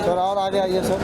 Sir और आगे आइए सर।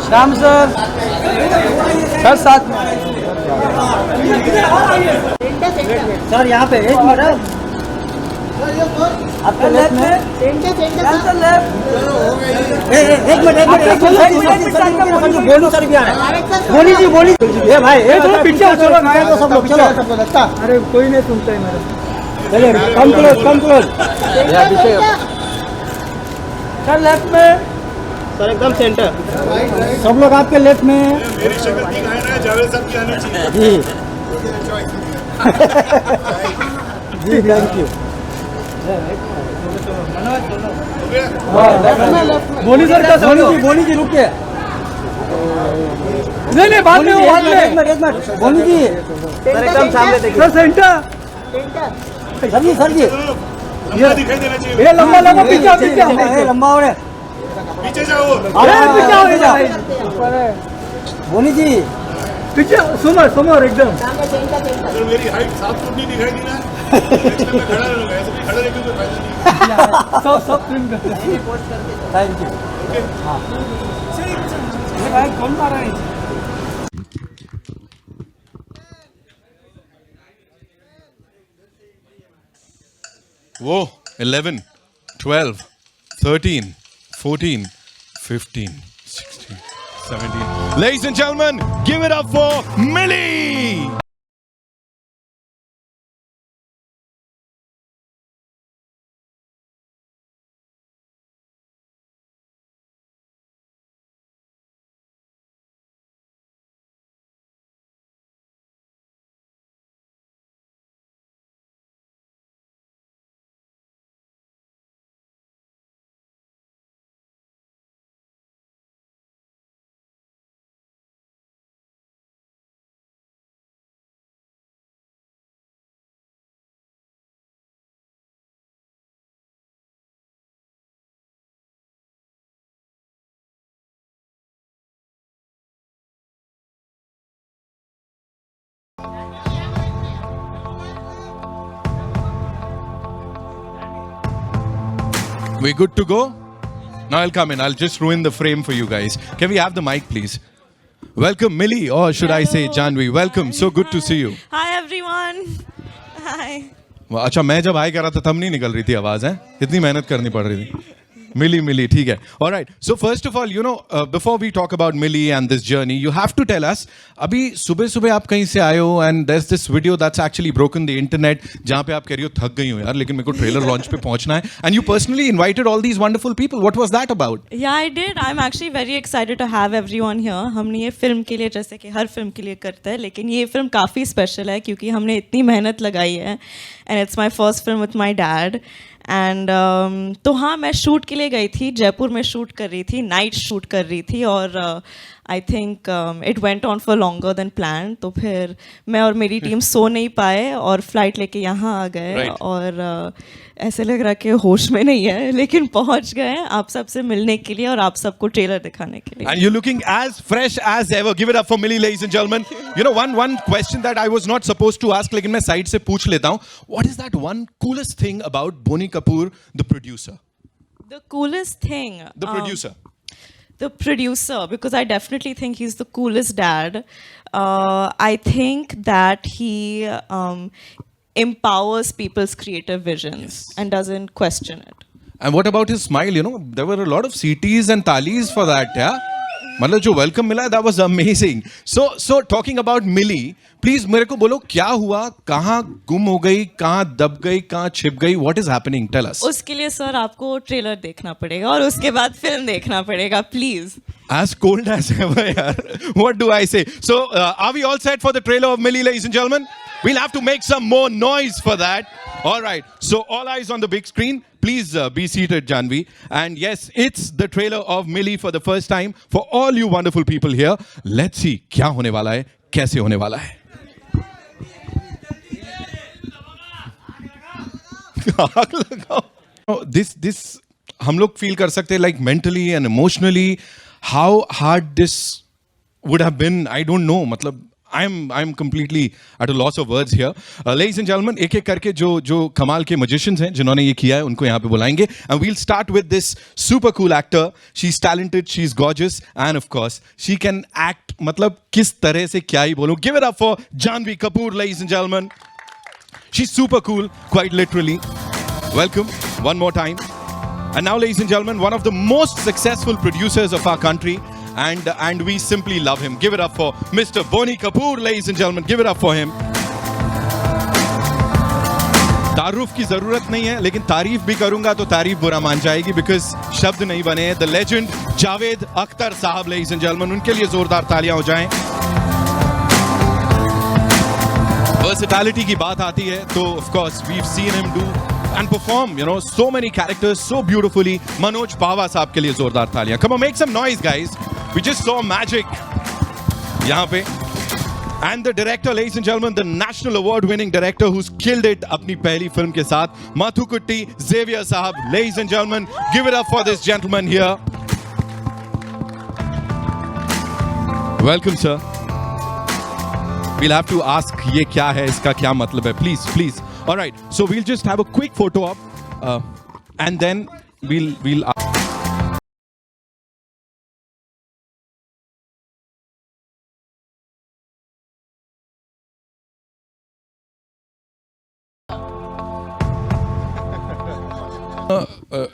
श्याम सर, सर साथ में सर, यहाँ पे एक मिनट, आपके लेफ्ट में बोलू सर भी आ रहे हैं। बोली जी, बोली ये भाई, पीछे चलो ना तो सब लोग चलो। अरे कोई नहीं सुनता है मेरा। चलिए कम क्लोज सर, लेफ्ट में सर, एकदम सेंटर। सब लोग आपके लेफ्ट में। मेरी शक्ल दिखाई ना, जावेद साहब की आनी चाहिए। जी थैंक यू। बोली सर, बोली जी रुकिए। नहीं बाद में, एक मिनट बोली जी एकदम सामने देखिए सर, सेंटर। सर जी लंबा दिखाई देना चाहिए। ये लंबा पीछे लंबा हो रहा है, पीछे जाओ। बोनी जी पीछे, सुमर एकदम। अगर मेरी हाइट 7 फुट नहीं दिखाई दी ना, मैं खड़ा रहूंगा। ऐसे भी खड़ा रहने का कोई फायदा नहीं। सब फिल्म करते हैं। Thank you. ये भाई कौन मार रहा है? वो 11, 12, 13, 14, 15, 16, 17. Ladies and gentlemen, give it up for Mili! We good to go? Now I'll come in. I'll just ruin the frame for you guys. Can we have the mic, please? Welcome, Mili, or should I say Janhvi? Welcome. So good to see you. Hi everyone. Hi. अच्छा, मैं जब high कर रहा था तब नहीं निकल रही थी आवाज, है? इतनी मेहनत करनी पड़ रही थी। Mili, ठीक है. All right. So first of all, you know, before we talk about Mili and this journey, you have to tell us. अभी सुबह आप कहीं से आए हो and there's this video that's actually broken the internet जहाँ पे आप कह रही हो थक गई हो यार, लेकिन मेरे को ट्रेलर लॉन्च पे पहुँचना है. And you personally invited all these wonderful people. What was that about? Yeah, I did. I'm actually very excited to have everyone here. हमने ये फिल्म के लिए, जैसे कि हर फिल्म के लिए करते हैं, लेकिन ये फिल्म काफ़ी स्पेशल है क्योंकि हमने इतनी मेहनत लगाई है. And it's my first film with my dad. And तो हाँ, मैं शूट के लिए गई थी, जयपुर में शूट कर रही थी, नाइट शूट कर रही थी और I think it went on for longer than plan. तो फिर मैं और मेरी टीम सो नहीं पाए और फ्लाइट लेके यहाँ आ गए और ऐसे लग रहा कि होश में नहीं है, लेकिन पहुँच गए आप सबसे मिलने के लिए और आप सबको ट्रेलर दिखाने के लिए. And you're looking as fresh as ever. Give it up for Mili, ladies and gentlemen. You know, one question that I was not supposed to ask, लेकिन मैं साइड से पूछ लेता हूँ. What is that one coolest thing about Bonnie Kapoor, the producer? The coolest thing. The producer. The producer, because I definitely think he's the coolest dad. I think that he empowers people's creative visions and doesn't question it. And what about his smile? You know, there were a lot of CTs and talis for that, yeah? मतलब जो welcome मिला that was amazing. So talking about Mili, please मेरे को बोलो क्या हुआ, कहाँ गुम हो गई, कहाँ दब गई, कहाँ छिप गई, what is happening? Tell us. उसके लिए सर आपको ट्रेलर देखना पड़ेगा और उसके बाद फिल्म देखना पड़ेगा, please. As cold as ever, yaar. What do I say? So, are we all set for the trailer of Mili, ladies and gentlemen? We'll have to make some more noise for that. All right. So, all eyes on the big screen. Please be seated, Janhvi. And yes, it's the trailer of Mili for the first time for all you wonderful people here. Let's see क्या होने वाला है, कैसे होने वाला है. आग लगाओ. This हम लोग feel कर सकते हैं, like mentally and emotionally how hard this would have been. I don't know. मतलब I'm completely at a loss of words here. Ladies and gentlemen, एक एक करके जो कमाल के magicians हैं जिन्होंने ये किया है उनको यहाँ पे बुलाएंगे. And we'll start with this super cool actor. She's talented, she's gorgeous, and of course she can act. मतलब किस तरह से क्या ही बोलूं. Give it up for Janhvi Kapoor, ladies and gentlemen. She's super cool, quite literally. Welcome one more time. And now, ladies and gentlemen, one of the most successful producers of our country, and we simply love him. Give it up for Mr. Boni Kapoor, ladies and gentlemen. Give it up for him. तारुफ की जरूरत नहीं है, लेकिन तारीफ भी करूंगा तो तारीफ बुरा मान जाएगी, because शब्द नहीं बने हैं. The legend जावेद अख्तर साहब, ladies and gentlemen, उनके लिए जोरदार तालियां हो जाएं. Versatility की बात आती है तो of course we've seen him do and perform, you know, so many characters so beautifully. Manoj Pava साहब के लिए जोरदार तालियां. Come on, make some noise, guys. We just saw magic यहाँ पे. And the director, ladies and gentlemen, the national award-winning director who's killed it अपनी पहली film के साथ, Mathukutti Xavier साहब. Ladies and gentlemen, give it up for this gentleman here. Welcome, sir. We'll have to ask ये क्या है, इसका क्या मतलब है, please, please. All right, so we'll just have a quick photo op, and then we'll.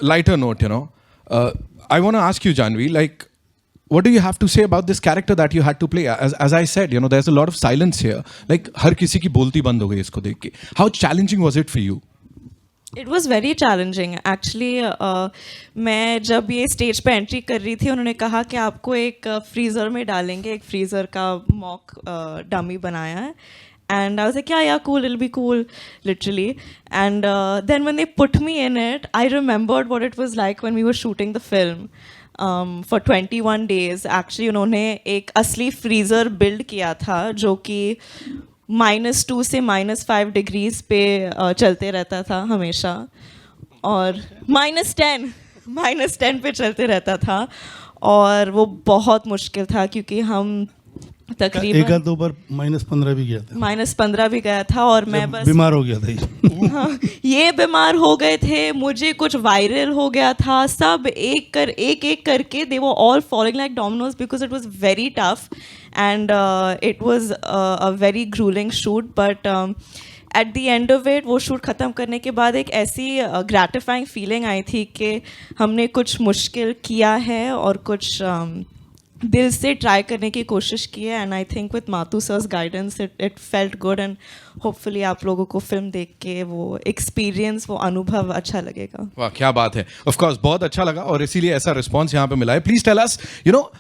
Lighter note, you know, I want to ask you, Janhvi, like, what do you have to say about this character that you had to play? As I said, you know, there's a lot of silence here. Like, हर किसी की बोलती बंद हो गई इसको देख के. How challenging was it for you? It was very challenging. Actually, मैं जब ये स्टेज पे एंट्री कर रही थी, उन्होंने कहा कि आपको एक फ्रीज़र में डालेंगे, एक फ्रीज़र का मॉक डमी बनाया है. And I was like, yeah, cool, it'll be cool, literally. And then when they put me in it, I remembered what it was like when we were shooting the film. For 21 days, actually, उन्होंने एक असली freezer build किया था जो कि -2 से -5 degrees पे चलते रहता था हमेशा, और -10 पे चलते रहता था, और वो बहुत मुश्किल था क्योंकि हम तकरीबन एक दो बार -15 भी गया था. -15 भी गया था, और मैं बस बीमार हो गया था. हाँ, ये बीमार हो गए थे, मुझे कुछ वायरल हो गया था, सब एक करके they were all falling like dominoes because it was very tough and it was a very grueling shoot, but at the end of it, वो शूट ख़त्म करने के बाद एक ऐसी gratifying feeling आई थी कि हमने कुछ मुश्किल किया है और कुछ दिल से ट्राई करने की कोशिश की है. And I think with Mathu sir's guidance it felt good, and hopefully आप लोगों को फिल्म देख के वो एक्सपीरियंस, वो अनुभव अच्छा लगेगा. वाह, क्या बात है. ऑफ कोर्स बहुत अच्छा लगा और इसीलिए ऐसा रिस्पॉन्स यहाँ पे मिला है. Please tell us, you know,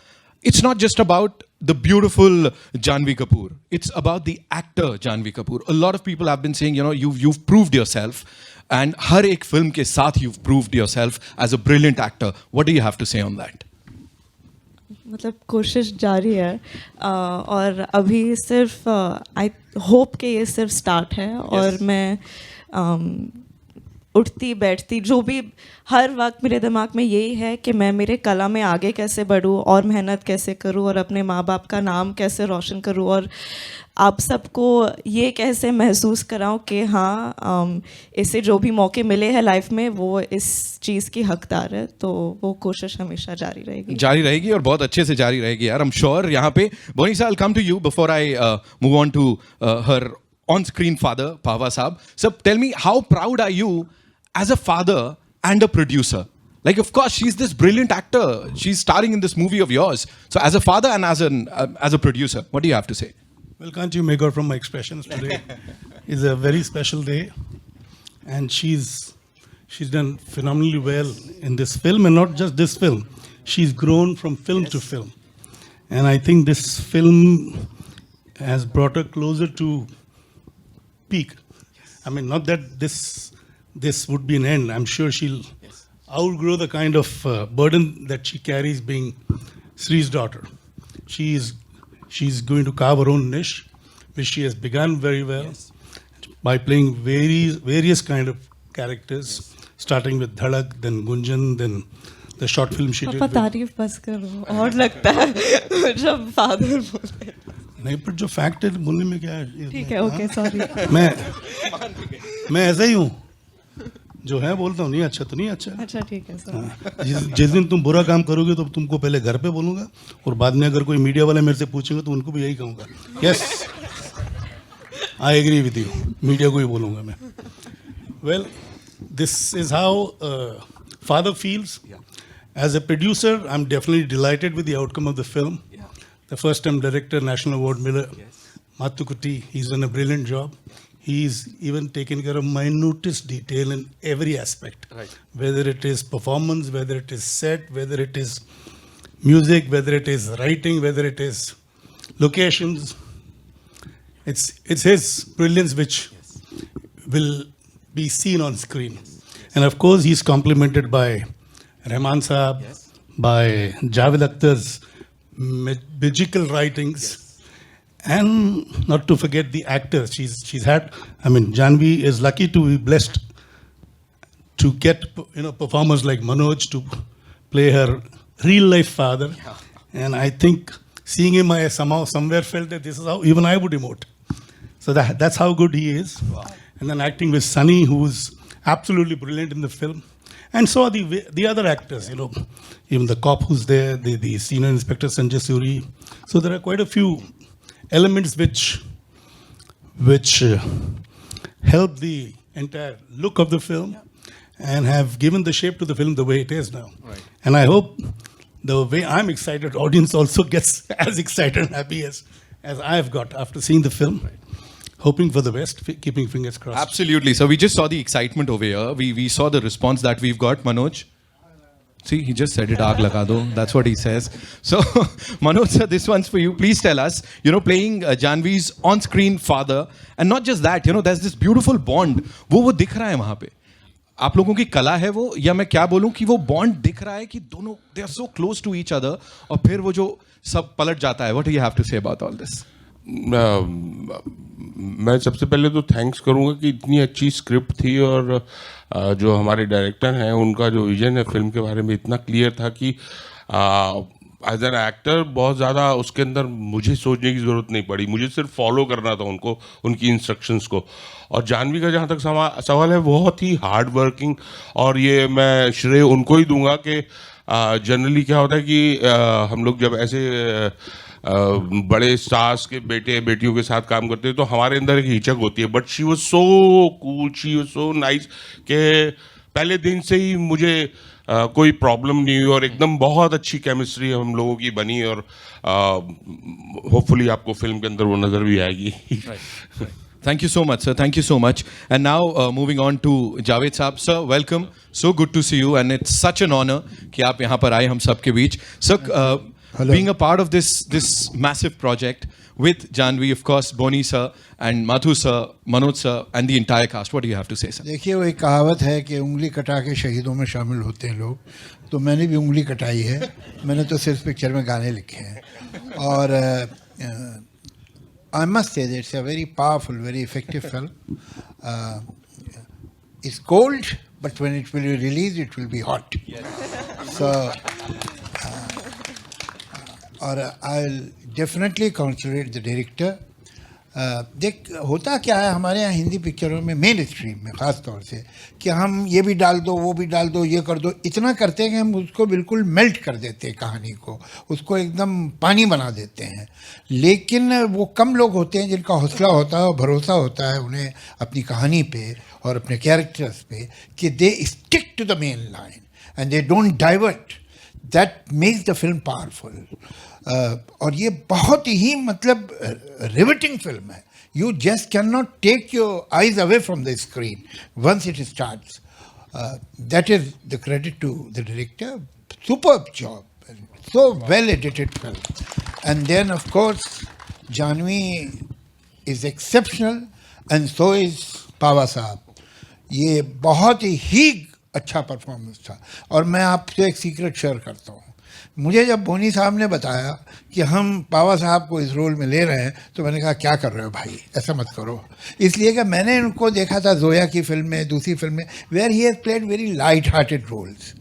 it's not just about the beautiful Janhvi Kapoor. It's about the actor Janhvi Kapoor. A lot of people have been saying, you know, you've proved yourself, and हर एक film के साथ you've proved yourself as a brilliant actor. What do you have to say on that? मतलब कोशिश जारी है, और अभी सिर्फ आई होप कि ये सिर्फ स्टार्ट है. और मैं उठती बैठती जो भी हर वक्त मेरे दिमाग में यही है कि मैं मेरे कला में आगे कैसे बढ़ूँ और मेहनत कैसे करूँ और अपने माँ बाप का नाम कैसे रोशन करूँ, और आप सबको ये कैसे महसूस कराऊँ कि हाँ, इसे जो भी मौके मिले हैं लाइफ में वो इस चीज़ की हकदार है. तो वो कोशिश हमेशा जारी रहेगी और बहुत अच्छे से जारी रहेगी यार. I'm sure यहाँ पे बोनी साहब, I'll come to you before I move on to her on-screen father, Pava Saab. So tell me, how proud are you as a father and a producer? Like, of course, she's this brilliant actor. She's starring in this movie of yours. So, as a father and as a producer, what do you have to say? Well, can't you make out from my expressions today? It's a very special day, and she's done phenomenally well in this film, and not just this film. She's grown from film to film, and I think this film has brought her closer to peak. I mean, not that this would be an end. I'm sure she'll outgrow the kind of burden that she carries being Sri's daughter. She's going to carve her own niche, which she has begun very well by playing various kind of characters, starting with Dhadak, then Gunjan, then the short film she did. पापा तारीफ बस करो और लगता है जब father बोले नहीं, पर जो फैक्ट है बोलने में क्या है? ठीक है, ओके, सॉरी। मैं ऐसा ही हूँ, जो है बोलता हूँ, नहीं अच्छा तो नहीं अच्छा। अच्छा, ठीक है सर। जिस दिन तुम बुरा काम करोगे तो तुमको पहले घर पे बोलूंगा, और बाद में अगर कोई मीडिया वाले मेरे से पूछेंगे तो उनको भी यही कहूँगा, yes I agree with you, media को ही बोलूँगा मैं। Well, this is how father feels. As a producer, I'm definitely delighted with the outcome of the film. The first time director, National Award winner, Mathukutti, he's done a brilliant job. He's even taken care of minutest detail in every aspect. Right. Whether it is performance, whether it is set, whether it is music, whether it is writing, whether it is locations. It's his brilliance which will be seen on screen. And of course, he's complemented by Rahman Saab, by Javed Akhtar's magical writings, and not to forget the actors. She's had, I mean, Janhvi is lucky to be blessed to get, performers like Manoj to play her real life father. And I think seeing him, I somehow somewhere felt that this is how even I would emote. So that's how good he is. Wow. And then acting with Sunny, who's absolutely brilliant in the film. And so are the other actors, even the cop who's there, the senior inspector Sanjay Suri. So there are quite a few elements which help the entire look of the film and have given the shape to the film the way it is now. Right. And I hope the way I'm excited, audience also gets as excited and happy as I have got after seeing the film. Right. Hoping for the best, keeping fingers crossed. Absolutely. So we just saw the excitement over here. We saw the response that we've got. Manoj? See, he just said it, aag laga do. That's what he says. So, Manoj sir, this one's for you. Please tell us, playing Janhvi's on-screen father. And not just that, there's this beautiful bond. वो दिख रहा है वहाँ पे. आप लोगों की कला है वो, या मैं क्या बोलूँ कि वो बॉन्ड दिख रहा है कि दोनों, they are so close to each other, और फिर वो जो सब पलट जाता है. What do you have to say about all this? मैं सबसे पहले तो थैंक्स करूंगा कि इतनी अच्छी स्क्रिप्ट थी, और जो हमारे डायरेक्टर हैं उनका जो विजन है फिल्म के बारे में इतना क्लियर था कि एज एन एक्टर बहुत ज़्यादा उसके अंदर मुझे सोचने की ज़रूरत नहीं पड़ी. मुझे सिर्फ फॉलो करना था उनको, उनकी इंस्ट्रक्शंस को. और जानवी का जहाँ तक सवाल है, बहुत ही हार्ड वर्किंग, और ये मैं श्रेय उनको ही दूंगा कि जनरली क्या होता है कि हम लोग जब ऐसे बड़े स्टार्स के बेटे बेटियों के साथ काम करते हैं तो हमारे अंदर एक हिचक होती है. But she was so cool, she was so nice कि पहले दिन से ही मुझे कोई प्रॉब्लम नहीं हुई, और एकदम बहुत अच्छी केमिस्ट्री हम लोगों की बनी, और होपफुली आपको फिल्म के अंदर वो नज़र भी आएगी. Thank you so much, sir. Thank you so much. And now moving on to Javed Saab. Sir, welcome. So good to see you, and it's such an honor कि आप यहाँ पर आए हम सब के बीच. Sir, being a part of this massive project with Janhvi, of course, Boni sir and Mathu sir, Manoj sir, and the entire cast, what do you have to say, sir? देखिए, वो एक कहावत है कि उंगली कटा के शहीदों में शामिल होते हैं लोग. तो मैंने भी उंगली कटाई है. मैंने तो सिर्फ पिक्चर में गाने लिखे हैं. और I must say that it's a very powerful, very effective film. It's cold, but when it will be released, it will be hot. Yes. So, I'll definitely congratulate the director. देख, होता क्या है हमारे यहाँ हिंदी पिक्चरों में, मेन स्ट्रीम में ख़ास तौर से, कि हम ये भी डाल दो, वो भी डाल दो, ये कर दो, इतना करते हैं कि हम उसको बिल्कुल मेल्ट कर देते हैं, कहानी को, उसको एकदम पानी बना देते हैं. लेकिन वो कम लोग होते हैं जिनका हौसला होता है और भरोसा होता है उन्हें अपनी कहानी पे और अपने कैरेक्टर्स पे, कि they stick to the main line. and they don't divert, that makes the film powerful. और ये बहुत ही मतलब riveting film है. You just cannot take your eyes away from the screen once it starts. That is the credit to the director. Superb job. So well edited film. And then of course Janhvi is exceptional and so is Pava Sahab. ये बहुत ही अच्छा performance था. और मैं आपसे एक secret share करता हूँ. मुझे जब बोनी साहब ने बताया कि हम पावा साहब को इस रोल में ले रहे हैं तो मैंने कहा क्या कर रहे हो भाई, ऐसा मत करो. इसलिए कि मैंने उनको देखा था जोया की फिल्म में, दूसरी फिल्म में, where he has played very light hearted roles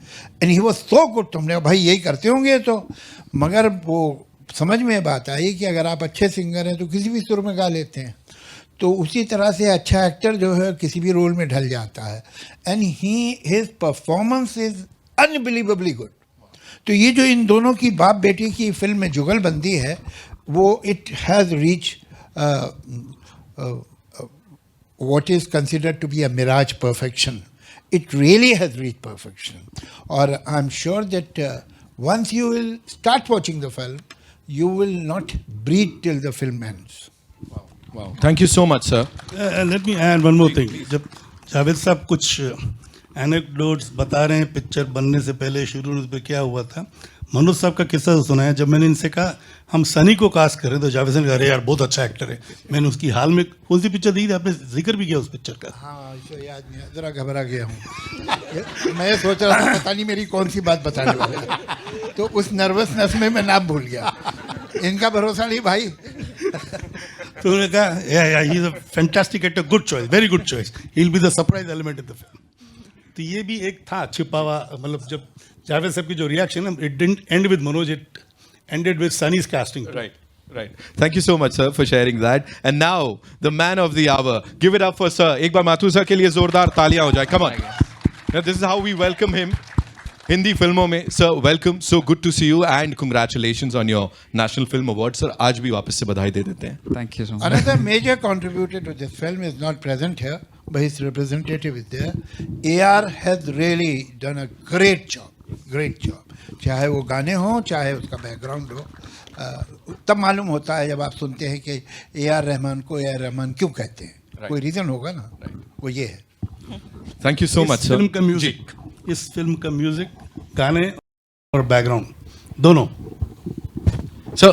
and he was so good. तुमने कहा भाई यही करते होंगे तो. मगर वो समझ में बात आई कि अगर आप अच्छे सिंगर हैं तो किसी भी सुर में गा लेते हैं. तो उसी तरह से अच्छा एक्टर जो है किसी भी रोल में ढल जाता है. And his performance is unbelievably good. तो ये जो इन दोनों की बाप बेटी की फिल्म में जुगलबंदी है वो it has reach what is considered to be a mirage perfection. It really has reach perfection. और I am sure that once you will start watching the film you will not breathe till the film ends. Wow. Thank you so much, sir. Let me add one more thing. जब जावेद साहब कुछ anecdotes बता रहे हैं picture बनने से पहले शुरू में क्या हुआ था, मनोज साहब का किस्सा सुना है. जब मैंने इनसे कहा हम सनी को कास्ट करें तो जावेद साहब ने कहा अरे यार बहुत अच्छा एक्टर है. मैंने उसकी हाल में कौन सी पिक्चर देखी थी, आपने जिक्र भी किया उस पिक्चर का? हाँ, इसे याद नहीं है, ज़रा घबरा गया हूँ. मैं सोच रहा था पता नहीं मेरी कौन सी बात बताने वाले हैं, तो उस नर्वसनेस में मैं नाम भूल गया. इनका भरोसा नहीं भाई. तो उन्होंने कहा he is a fantastic actor, good choice, very good choice, he will be the surprise element in the film. तो ये भी एक था छिपा हुआ, मतलब जब जावेद साहब की जो रिएक्शन है, it didn't and with Manoj, it ended with Sunny's casting. Right. Thank you so much, sir, for sharing that. And now, the man of the hour. Give it up for sir. एक बार Mathur sir के लिए जोरदार तालियां हो जाए. Come on. Now, this is how we welcome him. Hindi फिल्मों में. Sir, welcome. So good to see you and congratulations on your National Film Award. Sir, आज भी वापस से बधाई दे देते हैं. Thank you so much. Another major contributor to this film is not present here, but his representative is there. AR has really done a great job. Great job. चाहे वो गाने हों चाहे उसका बैकग्राउंड हो, तब मालूम होता है जब आप सुनते हैं कि AR रहमान को AR रहमान क्यों कहते हैं. कोई रीज़न होगा ना. वो ये है. Thank you so much, sir. Film का म्यूजिक, इस फिल्म का म्यूजिक, गाने और बैकग्राउंड दोनों. Sir,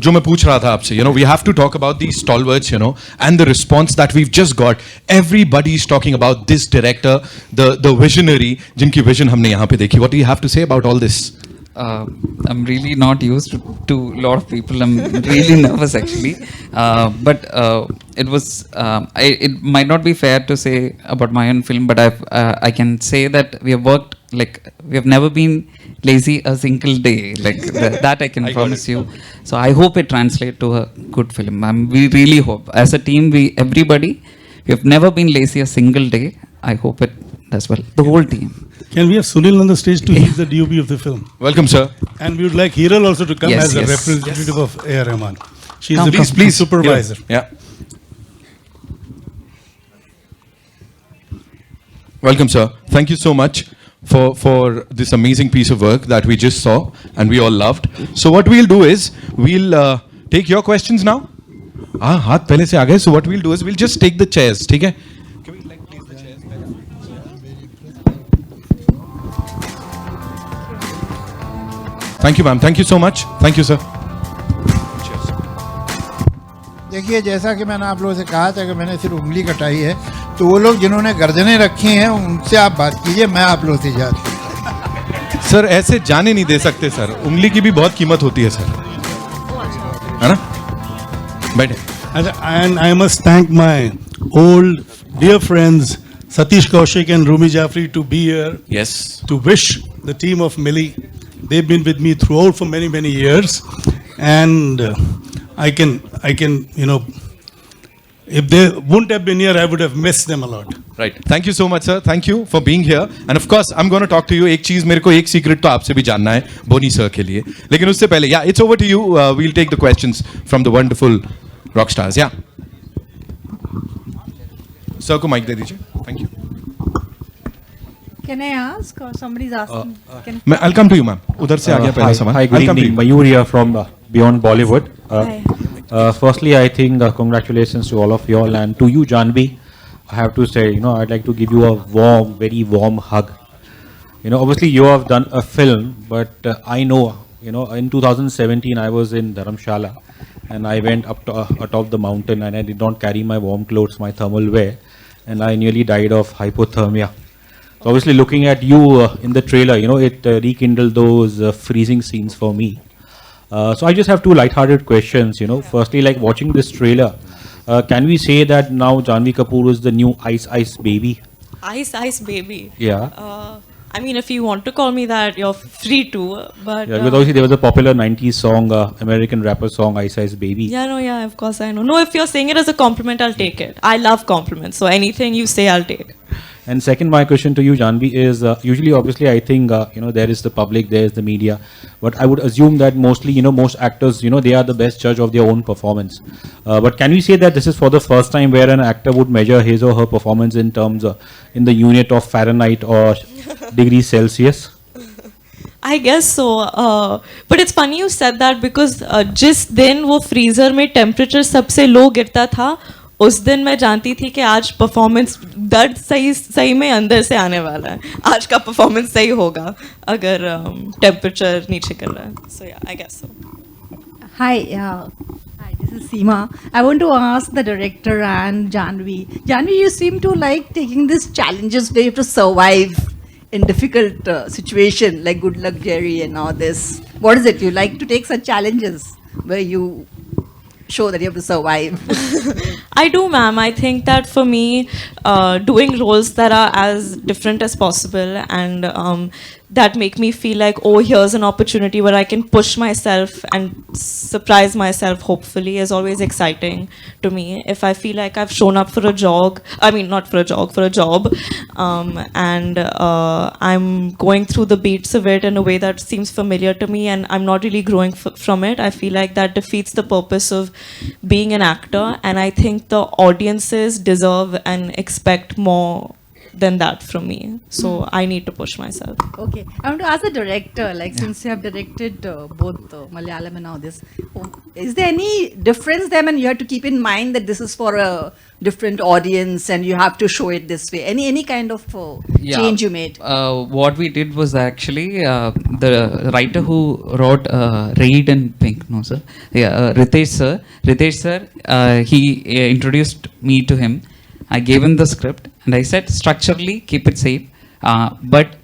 जो मैं पूछ रहा था आपसे, we have to talk about these stalwarts, and the response that we've just got. Everybody is talking about this director, the visionary, जिनकी vision हमने यहाँ पे देखी. What do you have to say about all this? I'm really not used to a lot of people. I'm really nervous actually. But it was. It might not be fair to say about my own film, but I can say that we have worked we have never been lazy a single day. That I can promise you. So I hope it translates to a good film. We really hope. As a team, we have never been lazy a single day. I hope it does well. The whole team. Can we have Sunil on the stage too? He's the DOP of the film. Welcome, sir. And we would like Hiral also to come Yes, as a yes. representative of A.R. Rahman. She's Come. the Please, supervisor. Yeah. Welcome, sir. Thank you so much for this amazing piece of work that we just saw and we all loved. So what we'll do is we'll take your questions now. हाथ पहले से आ गए. So what we'll do is we'll just take the chairs. ठीक है? Can we place the chairs? Thank you, ma'am. Thank you so much. Thank you, sir. देखिए, जैसा कि मैंने आप लोगों से कहा था कि मैंने सिर्फ उंगली कटाई है, तो वो लोग जिन्होंने गर्दनें रखी हैं उनसे आप बात कीजिए, मैं आप लोगों से इजाज़त. सर ऐसे जाने नहीं दे सकते सर, उंगली की भी बहुत कीमत होती है सर, है ना? बैठे. And I must thank my old dear friends Satish Kaushik and Rumi Jaffrey to be here. Yes. To wish the team of Mili. They've been with me throughout for many years, and I can if they wouldn't have been here, I would have missed them a lot. Right. Thank you so much, sir. Thank you for being here. And of course, I'm going to talk to you. एक चीज मेरे को एक secret तो आपसे भी जानना है बोनी सर के लिए. लेकिन उससे पहले, yeah, it's over to you. We'll take the questions from the wonderful rock stars. Yeah. Sir को mic दे दीजिए. Thank you. Can I ask, or somebody's asking? Can I'll come to you, ma'am. उधर से आ गया पहला सवाल. Hi, good I'll come to evening. you. Mayur here from Beyond Bollywood. Hi. Firstly, I think congratulations to all of you all, and to you, Janhvi. I have to say, I'd like to give you a warm, very warm hug. Obviously you have done a film, but I know, in 2017 I was in Dharamshala, and I went up to, atop the mountain, and I did not carry my warm clothes, my thermal wear, and I nearly died of hypothermia. So obviously looking at you in the trailer, it rekindled those freezing scenes for me. So I just have two light-hearted questions. Firstly, like watching this trailer, can we say that now Janhvi Kapoor is the new Ice Baby? Ice baby. Yeah. I mean, if you want to call me that, you're free to. But Yeah, because obviously there was a popular 90s song, American rapper song, Ice Baby. yeah, of course I know. No, if you're saying it as a compliment, I'll take it. I love compliments, so anything you say, I'll take. And second, my question to you, Janhvi, is usually, obviously, I think, there is the public, there is the media, but I would assume that mostly, most actors, they are the best judge of their own performance. But can we say that this is for the first time where an actor would measure his or her performance in terms in the unit of Fahrenheit or degrees Celsius? I guess so. But it's funny you said that because जिस दिन वो freezer में temperature सबसे low गिरता था, उस दिन मैं जानती थी कि आज परफॉर्मेंस दर्द सही में अंदर से आने वाला है. आज का परफॉर्मेंस सही होगा अगर टेम्परेचर नीचे कर रहा है. So yeah, I guess so. Hi, hi, this is Seema. I want to ask the director and Janhvi. Janhvi, you seem to like taking these challenges where you have to survive in difficult situation like Good Luck Jerry and all this. What is it? You like to take such challenges where you show that you have to survive? I do, ma'am. I think that for me, doing roles that are as different as possible and that make me feel like, oh, here's an opportunity where I can push myself and surprise myself, hopefully, is always exciting to me. If I feel like I've shown up for a jog, I mean, not for a jog, for a job, and I'm going through the beats of it in a way that seems familiar to me and I'm not really growing from it, I feel like that defeats the purpose of being an actor, and I think the audiences deserve and expect more than that from me. So I need to push myself. Okay. I want to ask the director, like since you have directed both Malayalam and all this, is there any difference there, and you have to keep in mind that this is for a different audience and you have to show it this way? Any kind of change you made? What we did was actually the writer who wrote Raid and Pink, no sir? Yeah, Ritesh sir, he introduced me to him. I gave him the script and I said, structurally, keep it safe, but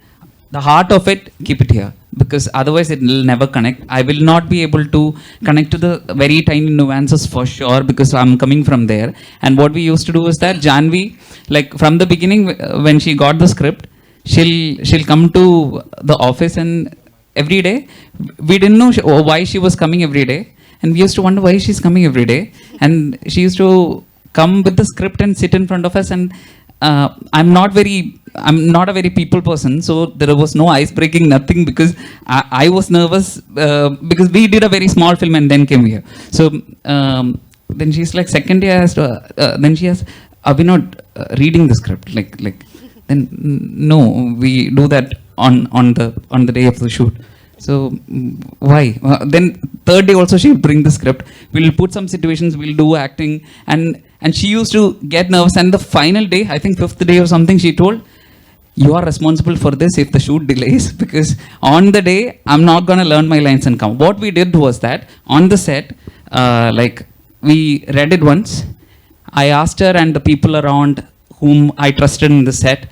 the heart of it, keep it here, because otherwise it will never connect. I will not be able to connect to the very tiny nuances for sure, because I'm coming from there. And what we used to do is that Janhvi, like from the beginning, when she got the script, she'll come to the office, and every day, we didn't know why she was coming every day. And we used to wonder why she's coming every day. And she used to come with the script and sit in front of us, and I'm not a very people person, so there was no ice breaking, nothing, because I was nervous because we did a very small film and then came here. So then she's like, second day I asked then she asked, are we not reading the script? Like then no, we do that on the day of the shoot. So why? Then third day also she'll bring the script. We'll put some situations, we'll do acting, and she used to get nervous. And the final day, I think fifth day or something, she told, you are responsible for this if the shoot delays, because on the day I'm not gonna learn my lines and come. What we did was that on the set, like we read it once. I asked her and the people around whom I trusted in the set,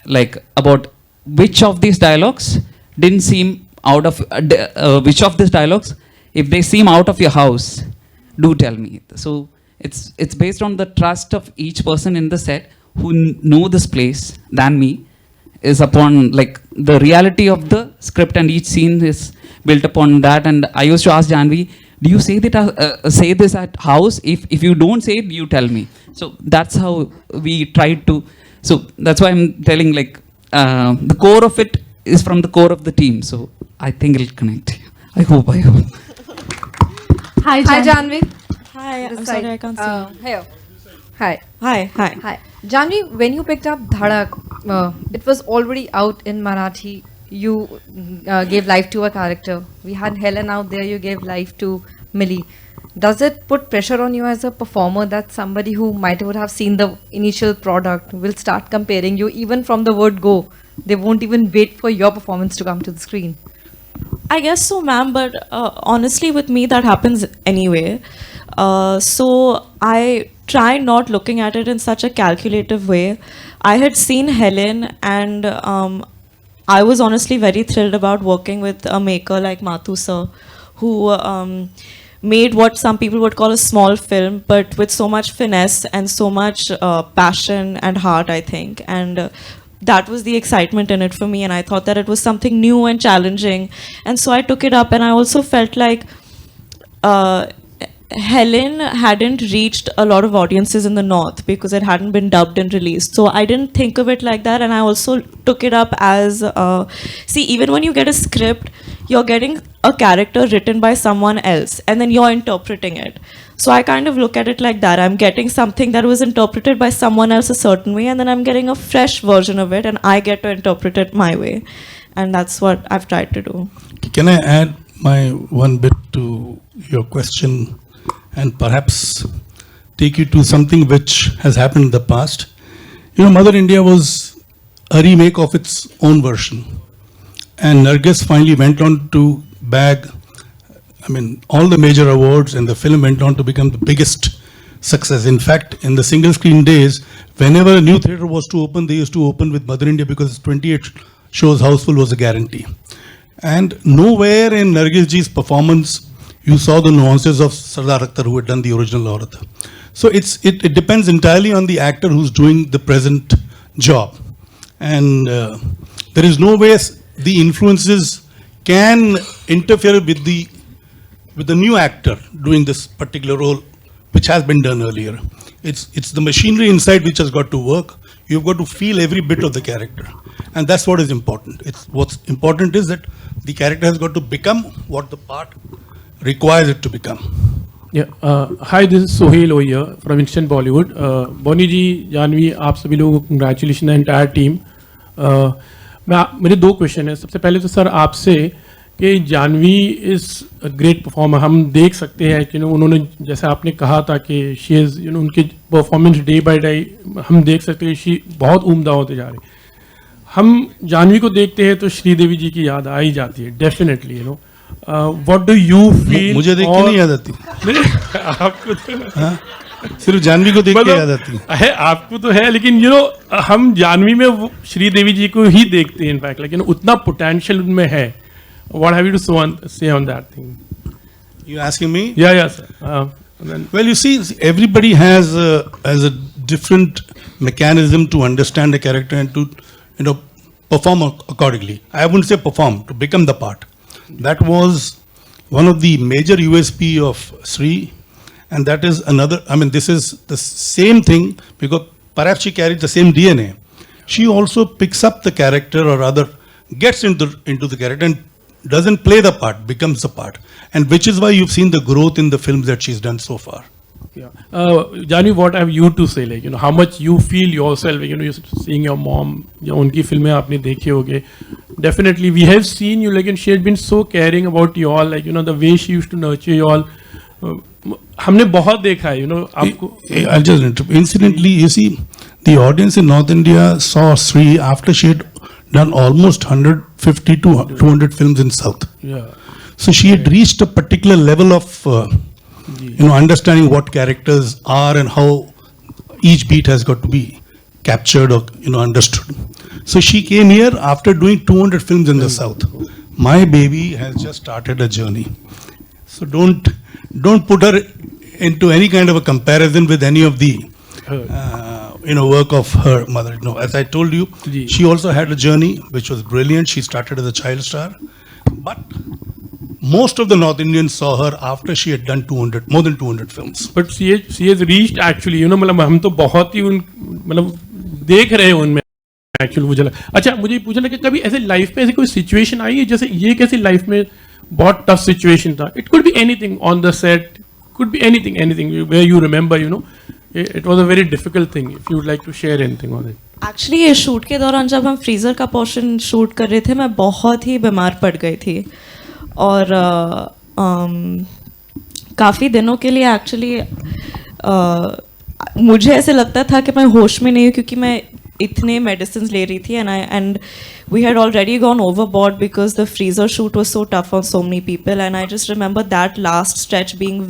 like about which of these dialogues didn't seem out of which of these dialogues, if they seem out of your house, do tell me. So it's based on the trust of each person in the set who know this place than me, is upon like the reality of the script, and each scene is built upon that. And I used to ask Janhvi, do you say that say this at house? If you don't say it, you tell me. So that's how we tried to. So that's why I'm telling, like the core of it is from the core of the team. So I think it'll connect. I hope. Hi, Janhvi. Hi, I'm sorry, I can't see. Here. Hi. Hi. Janhvi, when you picked up Dhadak, it was already out in Marathi. You gave life to a character. We had Helen out there, you gave life to Mili. Does it put pressure on you as a performer that somebody who would have seen the initial product will start comparing you even from the word go? They won't even wait for your performance to come to the screen. I guess so, ma'am, but honestly, with me, that happens anyway. So I try not looking at it in such a calculative way. I had seen Helen, and I was honestly very thrilled about working with a maker like Mathu sir, who made what some people would call a small film, but with so much finesse and so much passion and heart, I think. And that was the excitement in it for me, and I thought that it was something new and challenging, and so I took it up. And I also felt like Helen hadn't reached a lot of audiences in the North because it hadn't been dubbed and released, so I didn't think of it like that. And I also took it up as see, even when you get a script, you're getting a character written by someone else and then you're interpreting it. So I kind of look at it like that. I'm getting something that was interpreted by someone else a certain way, and then I'm getting a fresh version of it, and I get to interpret it my way. And that's what I've tried to do. Can I add my one bit to your question and perhaps take you to something which has happened in the past? You know, Mother India was a remake of its own version. And Nargis finally went on to bag, all the major awards, and the film went on to become the biggest success. In fact, in the single screen days, whenever a new theatre was to open, they used to open with Mother India because 28 shows houseful was a guarantee. And nowhere in Nargis ji's performance you saw the nuances of Sardar Akhtar, who had done the original Aurat. So it depends entirely on the actor who's doing the present job. And there is no way the influences can interfere with the new actor doing this particular role, which has been done earlier. It's the machinery inside which has got to work. You've got to feel every bit of the character. And that's what is important. What's important is that the character has got to become what the part requires it to become. Yeah. Hi, this is Sohail over here from Instant Bollywood. Bonnie ji, Janhvi, आप सभी लोगों को congratulations the entire team. मेरे दो question है. सबसे पहले तो सर आपसे कि Janhvi is a great performer. हम देख सकते हैं कि उन्होंने जैसे आपने कहा था कि शी इज़ उनकी परफॉर्मेंस डे बाय डे हम देख सकते हैं शी बहुत उम्दा होते जा रही. हम जानवी को देखते हैं तो श्रीदेवी जी की याद आ ही जाती है definitely. What do you feel? मुझे देख के नहीं याद आती. आपको तो सिर्फ जानवी को देख के याद आती है. आपको तो है, लेकिन हम जानवी में श्रीदेवी जी को ही देखते हैं इनफैक्ट, लेकिन उतना पोटेंशियल उनमें है. What have you to say on that thing? You asking me? Yeah, sir. Well, you see, everybody has a different mechanism to understand the character and to perform accordingly. I wouldn't say perform, to become the part. That was one of the major USP of Sri, and that is another. This is the same thing because perhaps she carried the same DNA. She also picks up the character, or rather, gets into the character and doesn't play the part, becomes the part, and which is why you've seen the growth in the films that she's done so far. Yeah. Janhvi, what have you to say? Like, how much you feel yourself, you're seeing your mom, unki filmein aapne dekhe hoge. Definitely, we have seen you, and she had been so caring about you all, the way she used to nurture you all. हमने बहुत देखा है, आपको. I'll just interrupt. Incidentally, you see, the audience in North India saw Sri after she had done almost 150 to 200 films in South. Yeah. So she had reached a particular level of, understanding what characters are and how each beat has got to be captured or, understood. So she came here after doing 200 films in the South. My baby has just started a journey. So don't put her into any kind of a comparison with any of the work of her mother. As I told you, she also had a journey which was brilliant. She started as a child star, but most of the North Indians saw her after she had done more than 200 films. But she has reached actually, हम तो बहुत ही देख रहे हैं उनमें actually मुझे लगा. अच्छा, मुझे पूछना कि कभी ऐसे लाइफ में ऐसी कोई सिचुएशन आई है जैसे ये कैसी लाइफ में बहुत टफ सिचुएशन था? It could be anything on the set, could be anything where you remember, it was a very difficult thing. If you would like to share anything on it. Actually ये shoot के दौरान जब हम freezer का portion shoot कर रहे थे मैं बहुत ही बीमार पड़ गई थी और काफ़ी दिनों के लिए एक्चुअली मुझे ऐसे लगता था कि मैं होश में नहीं हूँ क्योंकि मैं इतने मेडिसिन ले रही थी and we had already gone overboard because the freezer shoot was so tough on so many people and I just remember that last stretch being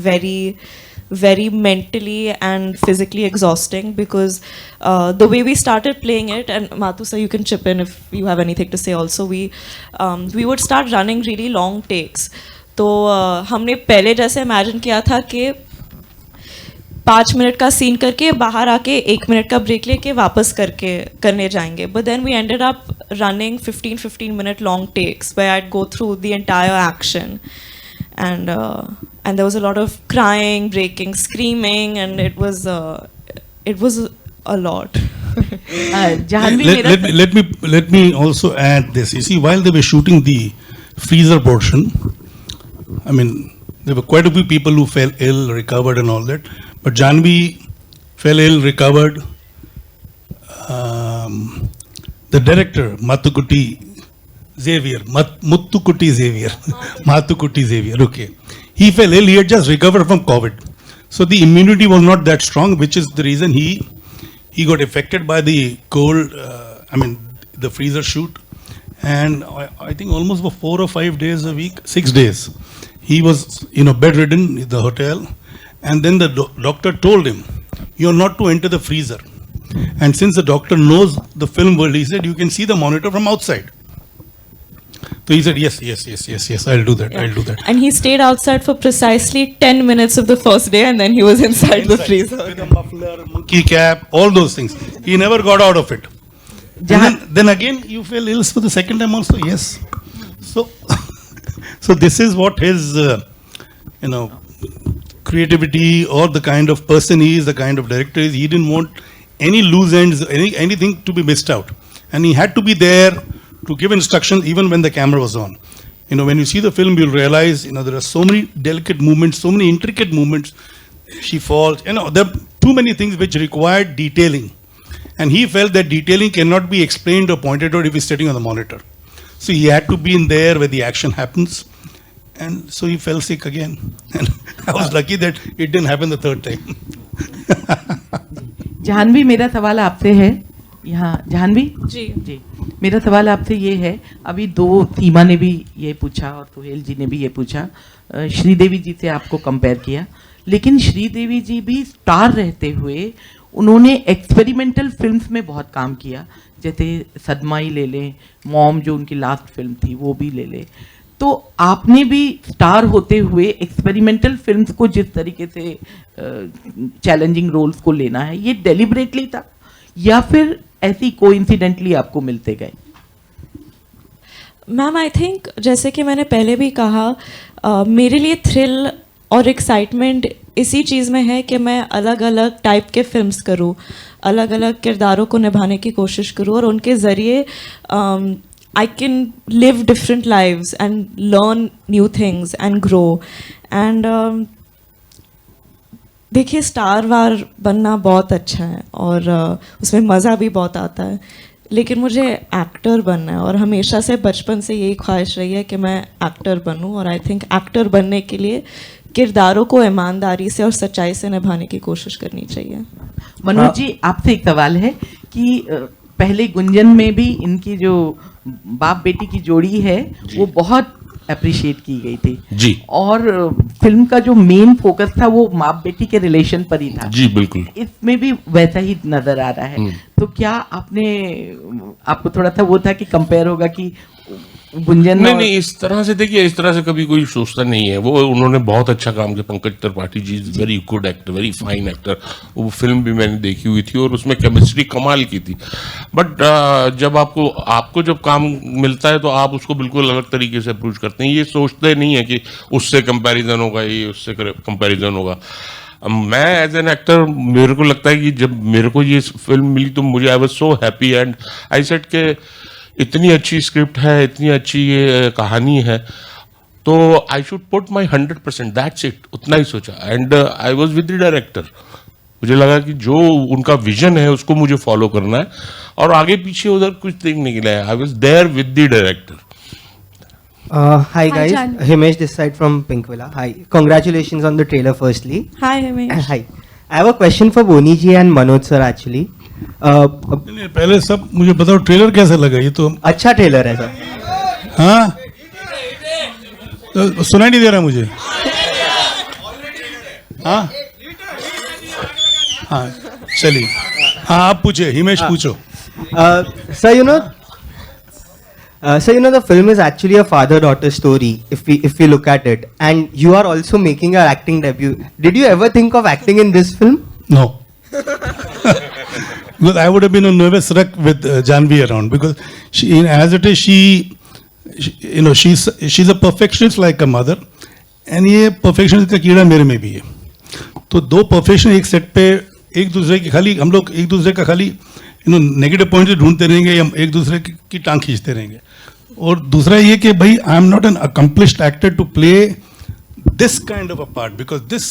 very mentally and physically exhausting because the way we started playing it, and Mathu sir, you can chip in if you have anything to say also, we would start running really long takes. तो हमने पहले जैसे imagine किया था कि 5 minute का scene करके बाहर आके 1 मिनट का ब्रेक लेके वापस करने जाएंगे, but then we ended up running 15 minute long takes where I'd go through the entire action. And there was a lot of crying, breaking, screaming, and it was a lot. Let me also add this. You see, while they were shooting the freezer portion, I mean, there were quite a few people who fell ill, recovered, and all that. But Janhvi fell ill, recovered. The director, Mathukutti Xavier, Mathukutti Xavier, okay. He fell ill, he had just recovered from COVID. So the immunity was not that strong, which is the reason he got affected by the cold, the freezer shoot. And I think almost for 4 or 5 days a week, 6 days, he was, bedridden in the hotel. And then the doctor told him, you're not to enter the freezer. And since the doctor knows the film world, he said, you can see the monitor from outside. So he said, yes, I'll do that, I'll do that. And he stayed outside for precisely 10 minutes of the first day and then he was inside the freezer. With a muffler, monkey cap, all those things. He never got out of it. Then again, you fell ill for the second time also, yes. So this is what his, creativity or the kind of person he is, the kind of director he is. He didn't want any loose ends, anything to be missed out. And he had to be there to give instructions even when the camera was on. When you see the film, you'll realize, there are so many delicate movements, so many intricate movements. She falls, there are too many things which required detailing. And he felt that detailing cannot be explained or pointed out if he's sitting on the monitor. So he had to be in there where the action happens. And so he fell sick again. And I was lucky that it didn't happen the third time. Janvi, मेरा सवाल आपसे है यहाँ। जानवी जी मेरा सवाल आपसे ये है, अभी दो सीमा ने भी ये पूछा और सुहेल जी ने भी ये पूछा, श्रीदेवी जी से आपको कंपेयर किया, लेकिन श्रीदेवी जी भी स्टार रहते हुए उन्होंने एक्सपेरिमेंटल फिल्म्स में बहुत काम किया, जैसे सदमा ही ले लें, मॉम जो उनकी लास्ट फिल्म थी वो भी ले लें। तो आपने भी स्टार होते हुए एक्सपेरिमेंटल फिल्म्स को जिस तरीके से चैलेंजिंग रोल्स को लेना है, ये डेलिबरेटली था या फिर ऐसी कोइंसिडेंटली आपको मिलते गए? मैम, आई थिंक जैसे कि मैंने पहले भी कहा, मेरे लिए थ्रिल और एक्साइटमेंट इसी चीज़ में है कि मैं अलग अलग टाइप के फिल्म्स करूँ, अलग अलग किरदारों को निभाने की कोशिश करूँ और उनके ज़रिए I can live different lives and learn new things and grow. And देखिए, स्टार वार बनना बहुत अच्छा है और उसमें मज़ा भी बहुत आता है, लेकिन मुझे एक्टर बनना है और हमेशा से बचपन से यही ख्वाहिश रही है कि मैं एक्टर बनूं। और आई थिंक एक्टर बनने के लिए किरदारों को ईमानदारी से और सच्चाई से निभाने की कोशिश करनी चाहिए। मनोज जी, आपसे एक सवाल है कि पहले गुंजन में भी इनकी जो बाप बेटी की जोड़ी है वो बहुत अप्रिशिएट की गई थी जी, और फिल्म का जो मेन फोकस था वो बाप बेटी के रिलेशन पर ही था जी। बिल्कुल, इसमें भी वैसा ही नजर आ रहा है। तो क्या आपको थोड़ा सा वो था कि कंपेयर होगा कि गुंजन? नहीं, इस तरह से देखिए, इस तरह से कभी कोई सोचता नहीं है। वो उन्होंने बहुत अच्छा काम किया। Pankaj Tripathi ji is very good actor, very fine actor. वो फिल्म भी मैंने देखी हुई थी और उसमें केमिस्ट्री कमाल की थी। बट जब आपको जब काम मिलता है तो आप उसको बिल्कुल अलग तरीके से अप्रोच करते हैं। ये सोचते नहीं है कि उससे कंपैरिजन होगा, ये उससे कंपैरिजन होगा। मैं एज एन एक्टर, मेरे को लगता है कि जब मेरे को ये फिल्म मिली तो मुझे I was so happy and I said के इतनी अच्छी स्क्रिप्ट है, इतनी अच्छी ये कहानी है, तो I should put my 100%, that's it. उतना ही सोचा and I was with the director. मुझे लगा कि जो उनका विजन है उसको मुझे फॉलो करना है और आगे पीछे उधर कुछ देखने के लिए I was there with the director. Hi guys, Himesh this side from Pinkvilla. Hi, congratulations on the trailer firstly. Hi, Himesh. Hi, I have a question for Boni ji and Manoj sir actually. नहीं, पहले सब मुझे बताओ trailer कैसा लगा. ये तो अच्छा ट्रेलर है सर. हाँ, तो सुनाई नहीं दे रहा मुझे. हाँ हाँ चलिए. हाँ आप पूछे, हिमेश पूछो. Sir, the film is actually a father-daughter story if we look at it, and you are also making your acting debut. Did you ever think of acting in this film? No. Because I would have been a nervous wreck with Janhvi around, because she, as it is, she's a perfectionist like a mother, and ये perfectionist का कीड़ा मेरे में भी है. तो दो perfection एक सेट पे एक दूसरे की खाली हम लोग एक दूसरे का खाली नेगेटिव पॉइंट ढूंढते रहेंगे या एक दूसरे की टांग खींचते रहेंगे. और दूसरा ये कि भाई I am not an accomplished actor to play this kind of a part, because this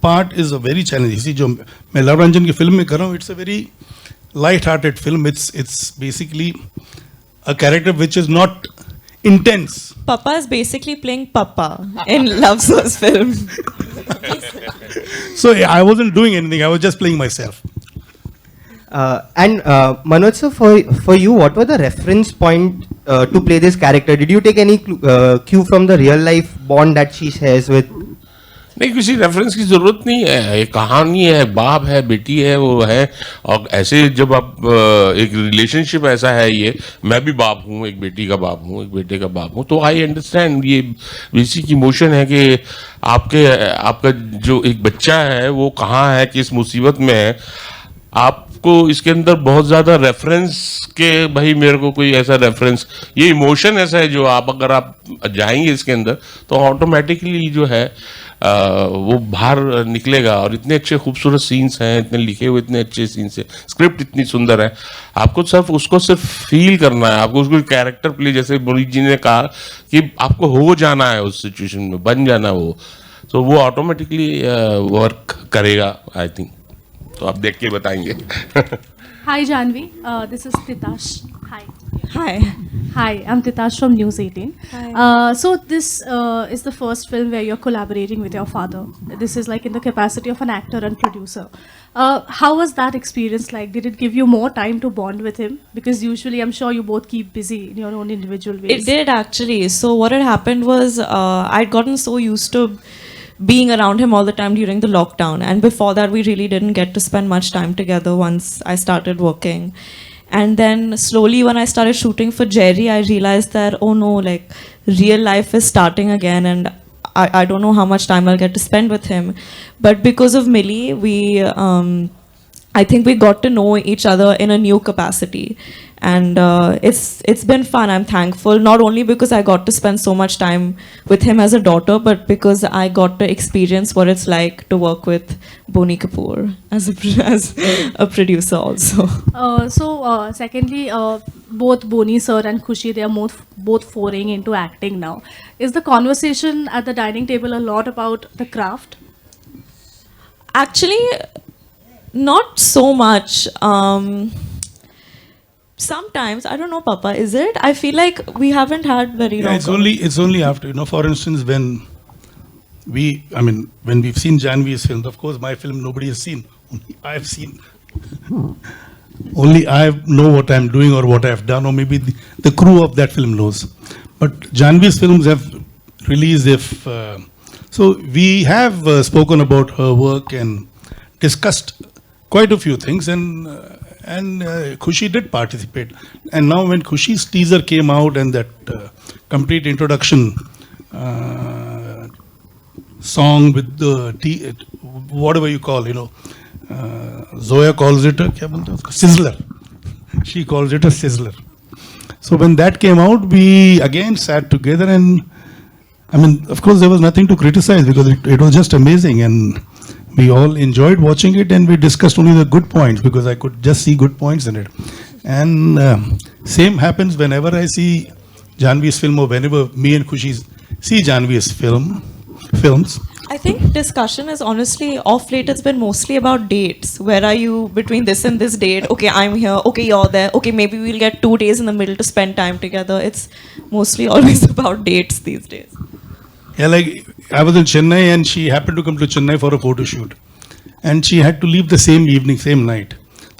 part is a very challenge. इसी जो मैं लव रंजन की फिल्म में कर रहा हूँ, it's a very light hearted film. It's basically a character which is not intense. Papa is basically playing Papa in Love Source film. So I wasn't doing anything, I was just playing myself. And Manoj sir, for you, what were the reference point to play this character? Did you take any cue from the real life bond that she shares with? नहीं, किसी reference की ज़रूरत नहीं है. ये कहानी है, बाप है, बेटी है, वो है. और ऐसे जब आप एक रिलेशनशिप ऐसा है, ये मैं भी बाप हूँ, एक बेटी का बाप हूँ, एक बेटे का बाप हूँ, तो आई अंडरस्टैंड. ये बेसिक इमोशन है कि आपका जो एक बच्चा है वो कहाँ है, किस मुसीबत में है. आपको इसके अंदर बहुत ज़्यादा रेफरेंस के भाई मेरे को कोई ऐसा रेफरेंस, ये इमोशन ऐसा है जो अगर आप जाएंगे इसके अंदर तो ऑटोमेटिकली जो है वो बाहर निकलेगा. और इतने अच्छे खूबसूरत सीन्स हैं, इतने लिखे हुए इतने अच्छे सीन्स हैं, स्क्रिप्ट इतनी सुंदर है. आपको सिर्फ फील करना है, आपको उसको कैरेक्टर प्ले, जैसे मुनीत जी ने कहा कि आपको हो जाना है उस सिचुएशन में, बन जाना है वो, तो वो ऑटोमेटिकली वर्क करेगा आई थिंक. तो आप देख के बताएंगे. Hi Janhvi, this is Titash. Hi. Hi. Hi, I'm Titash from News 18. Hi. So this is the first film where you're collaborating with your father. This is like in the capacity of an actor and producer. How was that experience like? Did it give you more time to bond with him? Because usually I'm sure you both keep busy in your own individual ways. It did actually. So what had happened was I'd gotten so used to being around him all the time during the lockdown, and before that we really didn't get to spend much time together once I started working. And then slowly when I started shooting for Jerry, I realized that oh no, like real life is starting again, and I don't know how much time I'll get to spend with him. But because of Mili, I think we got to know each other in a new capacity, and it's been fun. I'm thankful, not only because I got to spend so much time with him as a daughter, but because I got to experience what it's like to work with Boni Kapoor as a producer also. Secondly, both Boni sir and Khushi, they are both foraying into acting now. Is the conversation at the dining table a lot about the craft? Actually, not so much. Sometimes, I don't know, Papa, is it? I feel like we haven't had very long. It's only after, for instance, when we've seen Janhvi's film, of course my film nobody has seen, only I've seen. Only I know what I'm doing or what I've done, or maybe the crew of that film knows. But Janhvi's films have released so we have spoken about her work and discussed quite a few things, and Khushi did participate. And now when Khushi's teaser came out and that complete introduction song with the whatever you call, Zoya calls it a sizzler. She calls it a sizzler. So when that came out, we again sat together, and of course there was nothing to criticize because it was just amazing, and we all enjoyed watching it, and we discussed only the good points because I could just see good points in it. And same happens whenever I see Janhvi's film, or whenever me and Khushi see Janhvi's films. I think discussion is honestly off late. It's been mostly about dates. Where are you between this and this date? Okay, I'm here. Okay, you're there. Okay, maybe we'll get 2 days in the middle to spend time together. It's mostly always about dates these days. Yeah, like I was in Chennai and she happened to come to Chennai for a photo shoot. And she had to leave the same evening, same night.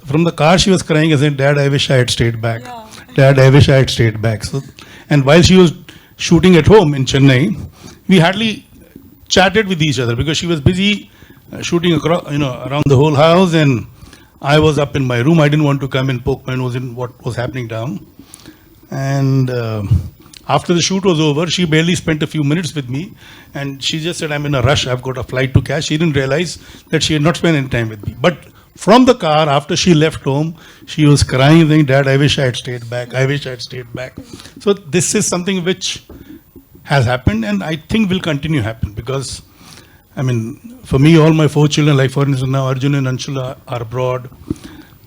From the car, she was crying and saying, Dad, I wish I had stayed back. Yeah. Dad, I wish I had stayed back. So, and while she was shooting at home in Chennai, we hardly chatted with each other because she was busy shooting across, around the whole house, and I was up in my room. I didn't want to come and poke my nose in what was happening down. And after the shoot was over, she barely spent a few minutes with me, and she just said, I'm in a rush, I've got a flight to catch. She didn't realize that she had not spent any time with me. But from the car, after she left home, she was crying, saying, Dad, I wish I had stayed back. I wish I had stayed back. So this is something which has happened, and I think will continue to happen, because, I mean, for me, all my 4 children, like for instance now Arjun and Anshula are abroad.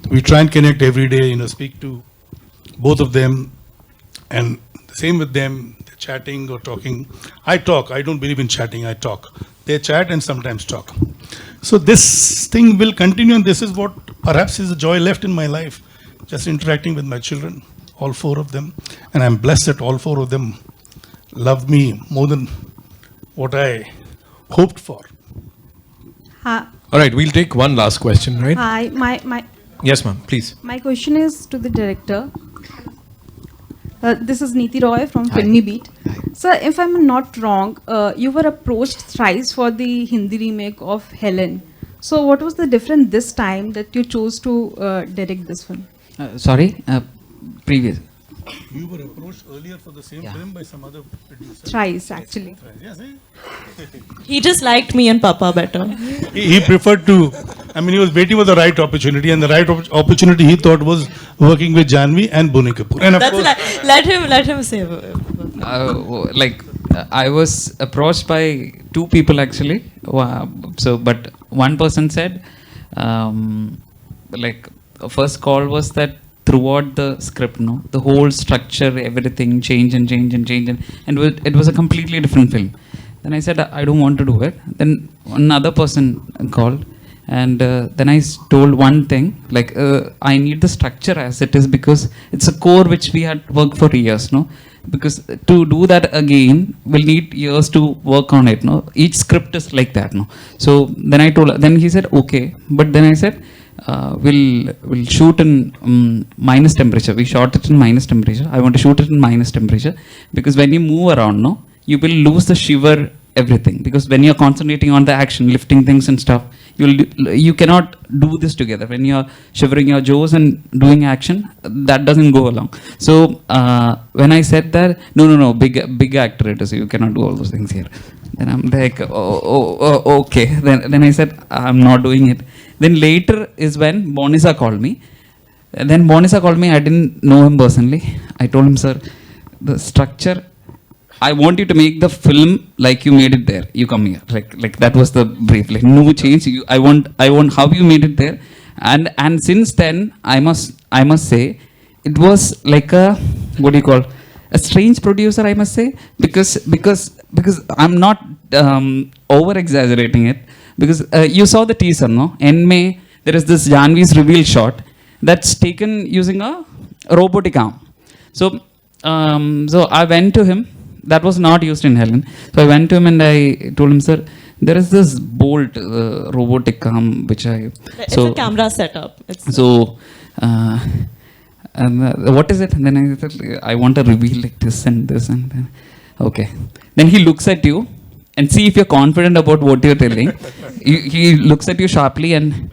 We try and connect every day, speak to both of them, and same with them, chatting or talking. I talk, I don't believe in chatting, I talk. They chat and sometimes talk. So this thing will continue, and this is what perhaps is the joy left in my life, just interacting with my children, all 4 of them, and I'm blessed that all 4 of them love me more than what I hoped for. All right, we'll take one last question, right? Hi, my Yes, ma'am, please. my question is to the director. This is Neeti Roy from Filmy Beat. Sir, if I'm not wrong, you were approached thrice for the Hindi remake of Helen. So what was the difference this time that you chose to direct this film? Previous. You were approached earlier for the same film by some other producer. Thrice, actually. Yes, He just liked me and Papa better. he preferred to, he was waiting for the right opportunity, and the right opportunity he thought was working with Janhvi and Janhvi Kapoor. And of course, let him say. I was approached by 2 people actually. But one person said, first call was that throughout the script, the whole structure, everything change, and it was a completely different film. Then I said, I don't want to do it. Then another person called, and then I told one thing, I need the structure as it is, because it's a core which we had worked for years, because to do that again will need years to work on it, each script is like that, So then he said okay, but then I said, we'll shoot in minus temperature. We shot it in minus temperature. I want to shoot it in minus temperature, because when you move around, you will lose the shiver, everything, because when you're concentrating on the action, lifting things and stuff, you cannot do this together. When you're shivering your jaws and doing action, that doesn't go along. So when I said that, no, big actor it is, you cannot do all those things here. Then I'm like, okay. Then I said, I'm not doing it. Then later is when Bonisa called me. Then Bonisa called me, I didn't know him personally. I told him, sir, the structure, I want you to make the film like you made it there. You come here. Like that was the brief. No change. I want how you made it there. And since then, I must say, it was like a, what do you call, a strange producer, I must say, because I'm not over exaggerating it, because you saw the teaser, no? In May, there is this Janhvi's reveal shot that's taken using a robotic arm. So I went to him. That was not used in Helen. So I went to him and I told him, sir, there is this bolt robotic arm which It's a camera setup. What is it? And then I said, I want to reveal like this and this and then. Okay. Then he looks at you and see if you're confident about what you're telling. He looks at you sharply and,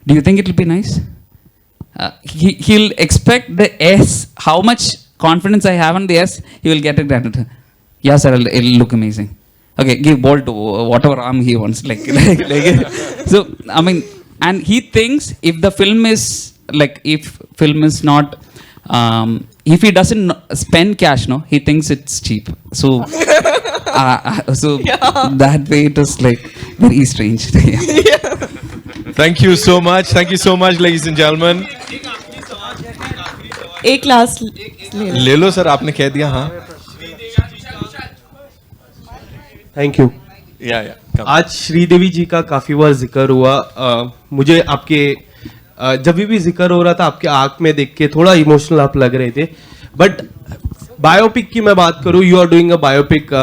do you think it will be nice? He'll expect the yes. How much confidence I have on the yes, he will get it granted. Yeah, sir, it'll look amazing. Okay, give ball to whatever arm he wants. So, and he thinks if the film is, not, if he doesn't spend cash, he thinks it's cheap. So, that way it is very strange. Thank you so much. Thank you so much, ladies and gentlemen. एक class ले लो sir, आपने कह दिया हाँ. Thank you. Yeah. आज श्रीदेवी जी का काफी बार जिक्र हुआ। मुझे आपके जब भी जिक्र हो रहा था आपके आंख में देख के थोड़ा इमोशनल आप लग रहे थे। बट बायोपिक की मैं बात करूं, you are doing a biopic,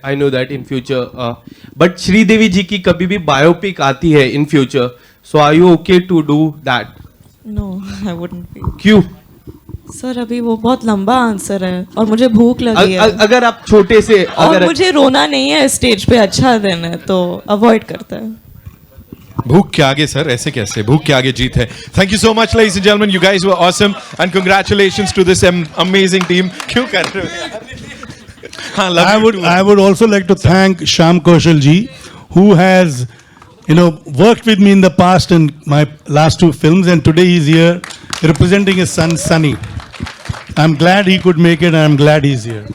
I know that in future, but Sridevi ji की कभी भी बायोपिक आती है in future, so are you okay to do that? No, I wouldn't be. क्यों? सर अभी वो बहुत लंबा आंसर है और मुझे भूख लगी है। अगर आप छोटे से और मुझे रोना नहीं है स्टेज पे, अच्छा दिन है तो अवॉइड करता है। भूख के आगे सर ऐसे कैसे, भूख के आगे जीत है। Thank you so much ladies and gentlemen, you guys were awesome and congratulations to this amazing team. क्यों कर रहे हो यार? I would also like to thank Shyam Kaushal ji, who has worked with me in the past in my last 2 films, and today he's here representing his son Sunny. I'm glad he could make it, and I'm glad he's here.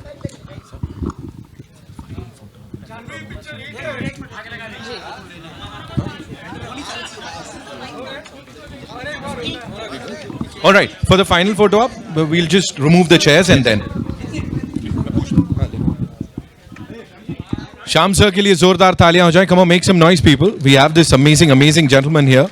All right, for the final photo op, we'll just remove the chairs and then. Shyam sir के लिए जोरदार तालियां हो जाएं. Come on, make some noise, people. We have this amazing gentleman here.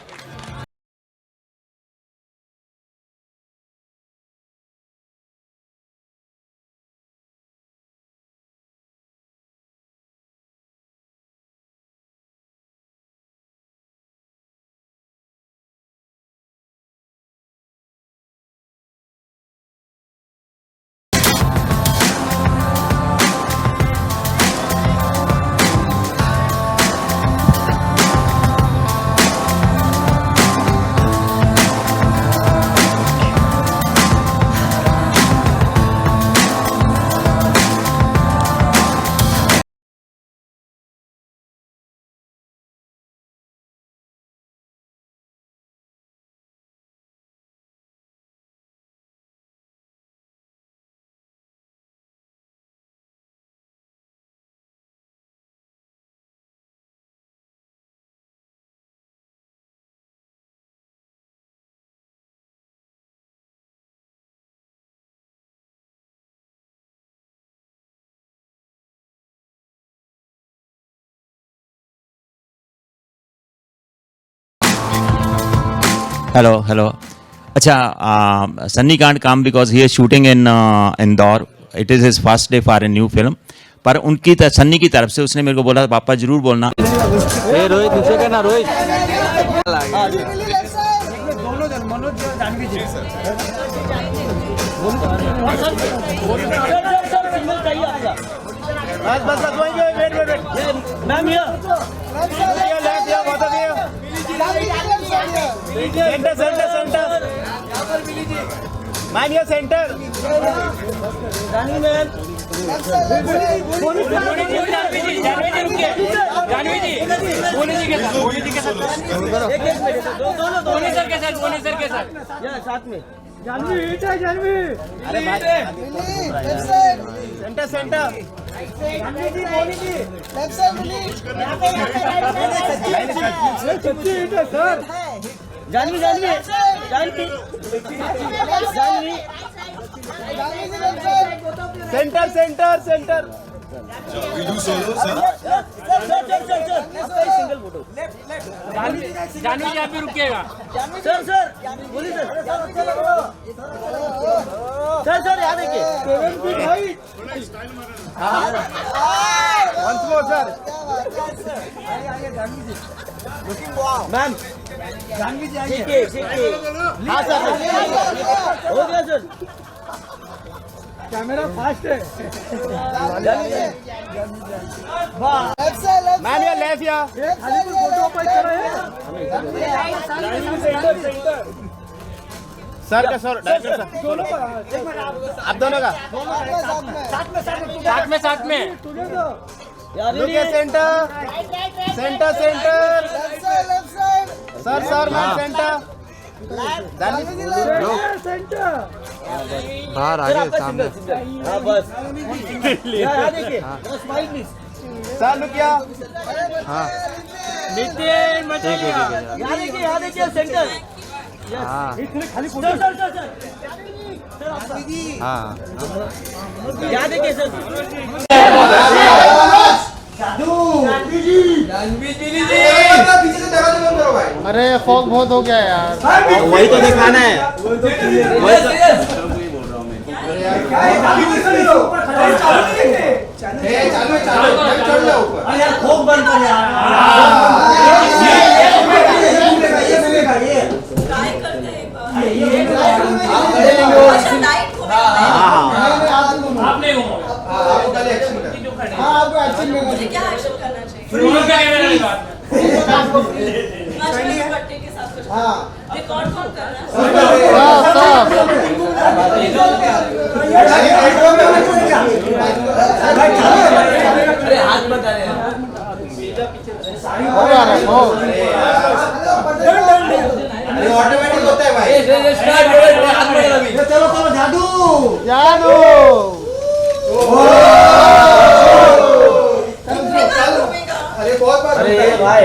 Hello. अच्छा, Sunny can't come because he is shooting in Indore. It is his first day for a new film. पर उनकी सन्नी की तरफ से उसने मेरे को बोला पापा जरूर बोलना। रोहित नीचे करना, Rohit. Ma'am centre Janhvi ma'am, Janhvi ji Moni ji के साथ साथ में जानवी है, जानवी। अरे भाई centre Janhvi ji, Moni ji left side sir. Janhvi centre single photo. Janhvi ji आप भी रुकिएगा सर बोलिए सर यहाँ देखिए मैम। जानवी जी आइए। हाँ सर हो गया सर, कैमरा फास्ट है। मैम या लेफ्ट या फोटो पर सर का सर डायरेक्टर सर आप दोनों का साथ में सेंटर सर मैम सेंटर बाहर आगे सामने। हाँ बस देखिए सर लुकिया। हाँ नितिन यहाँ देखिए सेंटर। हाँ यहाँ देखिए सर। जानवी जी पीछे से दरवाजा बंद करो भाई। अरे फॉग बहुत हो गया यार। वही तो दिखाना है। अरे यार फॉग बंद कर यार। आपने आपको एक्शन में क्या एक्शन करना चाहिए? पट्टे के साथ कुछ रिकॉर्ड कौन कर रहा है? हाथ बता रहे हैं। ऑटोमेटिक होता है भाई। चलो चलो जादू जादू। अरे बहुत बार। अरे भाई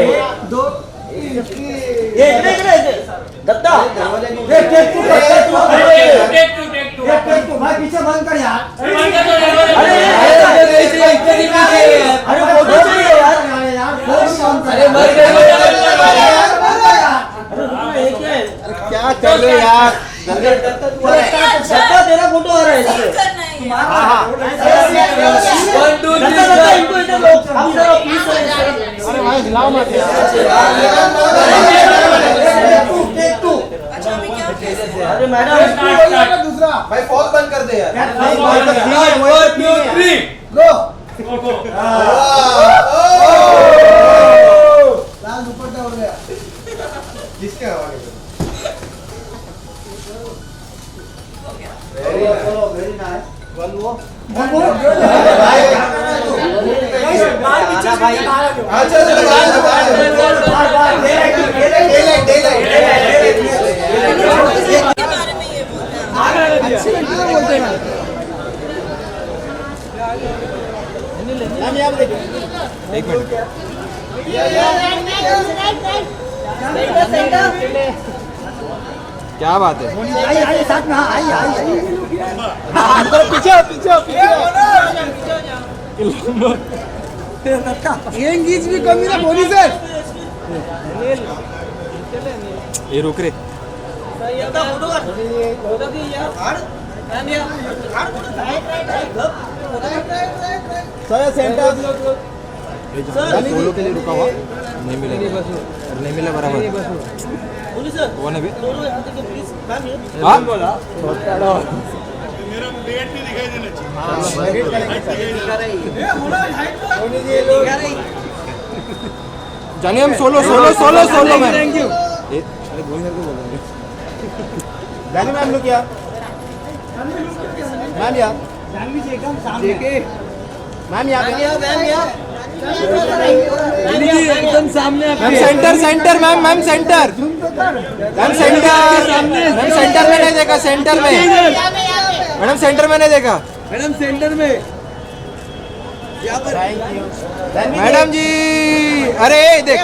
दो दत्ता टेक टू भाई पीछे बंद कर यार। अरे क्या कर रहे यार? दत्ता तेरा फोटो आ रहा है इसमें। अरे भाई हिलाओ मत यार। अरे मैडम दूसरा भाई फॉग बंद कर दे यार। 1 2 3 गो। लाल दुपट्टा हो गया। किसके हवाले? Very nice. वन वो एक मिनट। क्या बात है? आइए साथ में। आइए पीछे इंगेज भी कमी ना बोली सर। ये रुक रे। सर सेंटर सोलो के लिए रुका हुआ नहीं मिला बराबर। कौन है मेरा डेट नहीं दिखाई देना चाहिए। जानिए हम सोलो मैम। Thank you. जानिए मैम लोग क्या मैम यार जानवी जी एकदम सामने मैम यहाँ एकदम सामने मैम सेंटर मैम सेंटर में नहीं देखा। सेंटर में मैडम सेंटर में नहीं देखा। मैडम सेंटर में मैडम जी। अरे देख